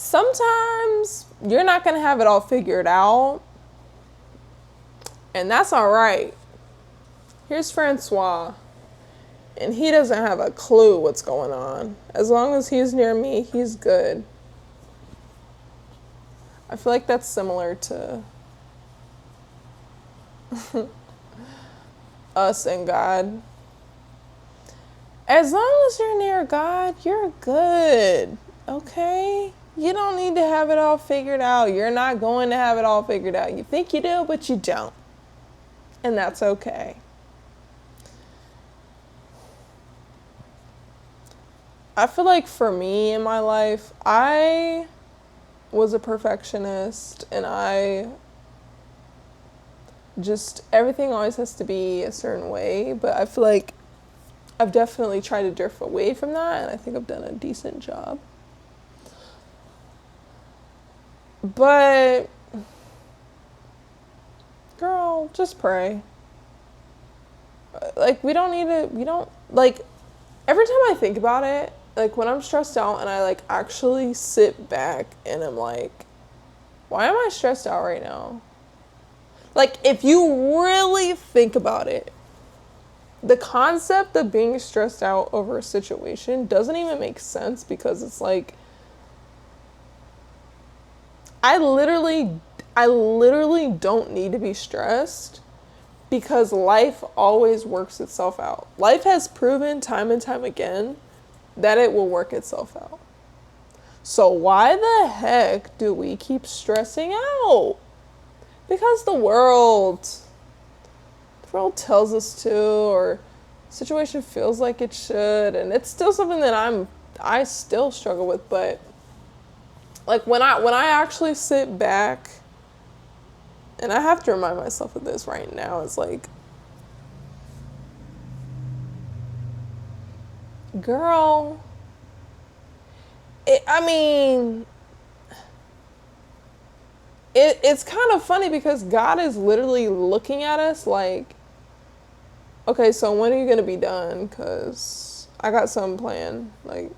Sometimes you're not going to have it all figured out, and that's all right. Here's Francois, and he doesn't have a clue what's going on. As long as he's near me, he's good. I feel like that's similar to us and God. As long as you're near God, you're good, okay? You don't need to have it all figured out. You're not going to have it all figured out. You think you do, but you don't. And that's okay. I feel like for me in my life, I was a perfectionist, and everything always has to be a certain way, but I feel like I've definitely tried to drift away from that, and I think I've done a decent job. But, girl, just pray. Like, every time I think about it, like, when I'm stressed out and I, like, actually sit back and I'm like, why am I stressed out right now? Like, if you really think about it, the concept of being stressed out over a situation doesn't even make sense, because it's like, I literally don't need to be stressed, because life always works itself out. Life has proven time and time again that it will work itself out. So why the heck do we keep stressing out? Because the world tells us to, or the situation feels like it should, and it's still something that I still struggle with. But like when I actually sit back, and I have to remind myself of this right now, it's like, girl, it's kind of funny, because God is literally looking at us like, okay, so when are you going to be done? Because I got something planned. Like,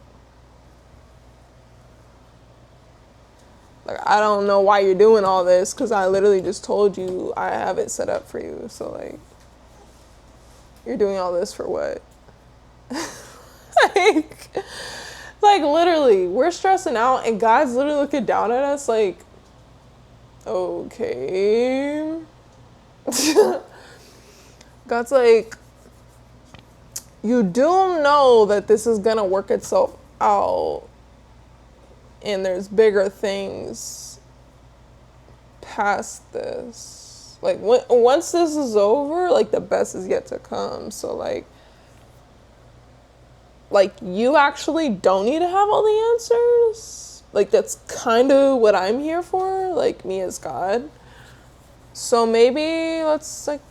I don't know why you're doing all this, because I literally just told you I have it set up for you. So, like, you're doing all this for what? like, literally, we're stressing out, and God's literally looking down at us like, okay. God's like, you do know that this is gonna work itself out, and there's bigger things past this. Like, once this is over, like, the best is yet to come. So, like, you actually don't need to have all the answers. Like, that's kind of what I'm here for, like, me as God. So maybe let's, like,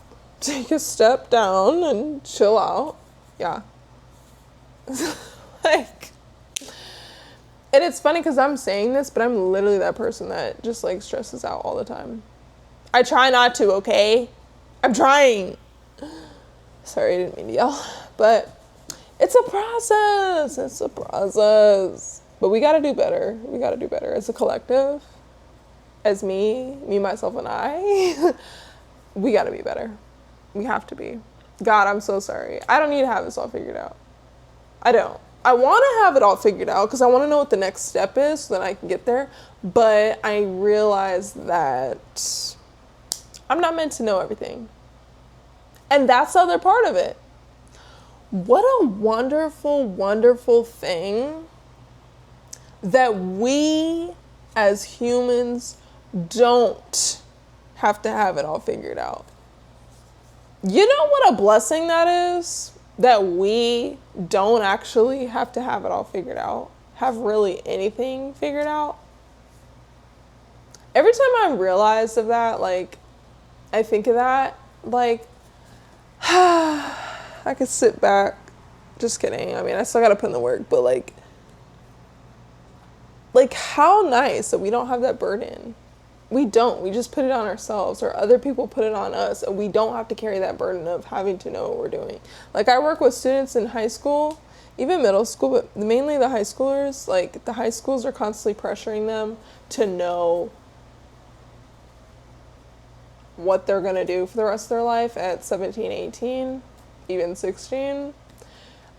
take a step down and chill out. Yeah. Like, and it's funny because I'm saying this, but I'm literally that person that just, like, stresses out all the time. I try not to, okay? I'm trying. Sorry, I didn't mean to yell. But it's a process. It's a process. But we got to do better. We got to do better as a collective. As me, myself, and I. We got to be better. We have to be. God, I'm so sorry. I don't need to have this all figured out. I don't. I want to have it all figured out because I want to know what the next step is so that I can get there. But I realize that I'm not meant to know everything. And that's the other part of it. What a wonderful, wonderful thing that we as humans don't have to have it all figured out. You know what a blessing that is? That we don't actually have to have it all figured out. Have really anything figured out. Every time I realize of that, like, I think of that, like, I could sit back. Just kidding. I mean, I still gotta put in the work, but like how nice that we don't have that burden. We don't. We just put it on ourselves, or other people put it on us, and we don't have to carry that burden of having to know what we're doing. Like, I work with students in high school, even middle school, but mainly the high schoolers, like the high schools are constantly pressuring them to know what they're going to do for the rest of their life at 17, 18, even 16.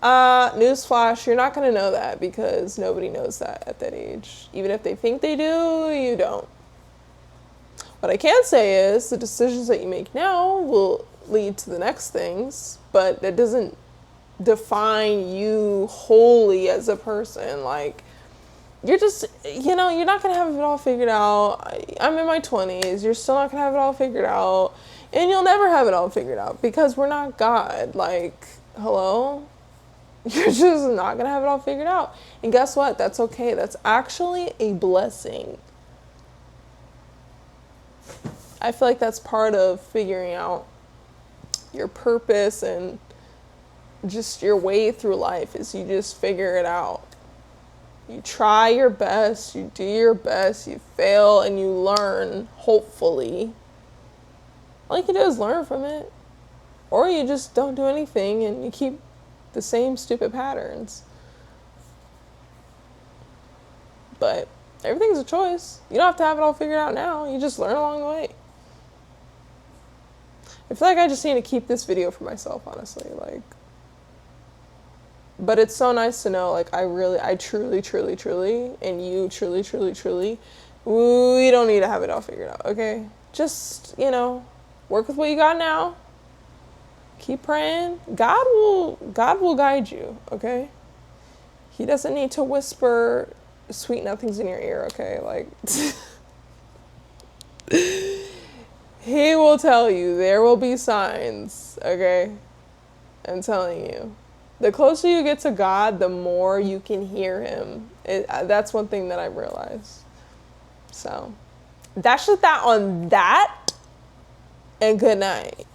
Newsflash, you're not going to know that because nobody knows that at that age. Even if they think they do, you don't. What I can say is the decisions that you make now will lead to the next things, but that doesn't define you wholly as a person. Like, you're just, you're not going to have it all figured out. I'm in my 20s. You're still not going to have it all figured out. And you'll never have it all figured out because we're not God. Like, hello? You're just not going to have it all figured out. And guess what? That's okay. That's actually a blessing. I feel like that's part of figuring out your purpose and just your way through life is you just figure it out. You try your best, you do your best, you fail, and you learn, hopefully. All you can do is learn from it. Or you just don't do anything and you keep the same stupid patterns. But everything's a choice. You don't have to have it all figured out now. You just learn along the way. I feel like I just need to keep this video for myself, honestly. But it's so nice to know, like, I truly, and you truly, we don't need to have it all figured out, okay? Just, work with what you got now. Keep praying. God will guide you, okay? He doesn't need to whisper sweet nothings in your ear, okay? Like, he will tell you. There will be signs, okay? I'm telling you. The closer you get to God, the more you can hear him. That's one thing that I've realized. So, that's just that on that. And good night.